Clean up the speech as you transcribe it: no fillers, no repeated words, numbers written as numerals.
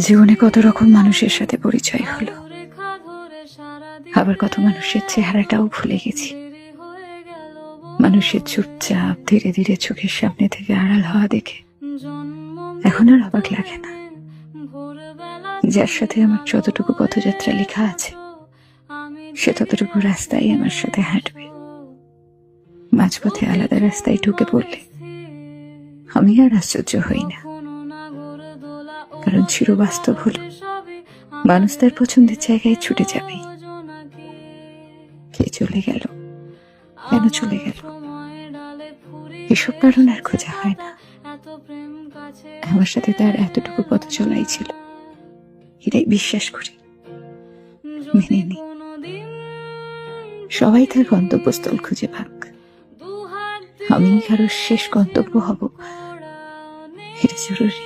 জীবনে কত রকম মানুষের সাথে পরিচয় হলো, আবার কত মানুষের চেহারাটাও ভুলে গেছি। মানুষের চুপচাপ ধীরে ধীরে চোখের সামনে থেকে আড়াল হওয়া দেখে এখন আর অবাক লাগে না। যার সাথে আমার যতটুকু পথযাত্রা লেখা আছে, সে ততটুকু রাস্তায় আমার সাথে হাঁটবে। মাঝপথে আলাদা রাস্তায় ঢুকে পড়লে আমি আর আশ্চর্য হই না, কারণ চিরবাস্তব হলো মানুষ তার পছন্দের জায়গায় ছুটে যাবেই। কে চলে গেল, কেন চলে গেল, এসব কারণ আর খোঁজা হয় না। আমার সাথে তার এতটুকু পথ চলাই ছিল, এটাই বিশ্বাস করি, মেনে নি। সবাই তার গন্তব্যস্থল খুঁজে পাক, আমি কারো শেষ গন্তব্য হব এটা জরুরি।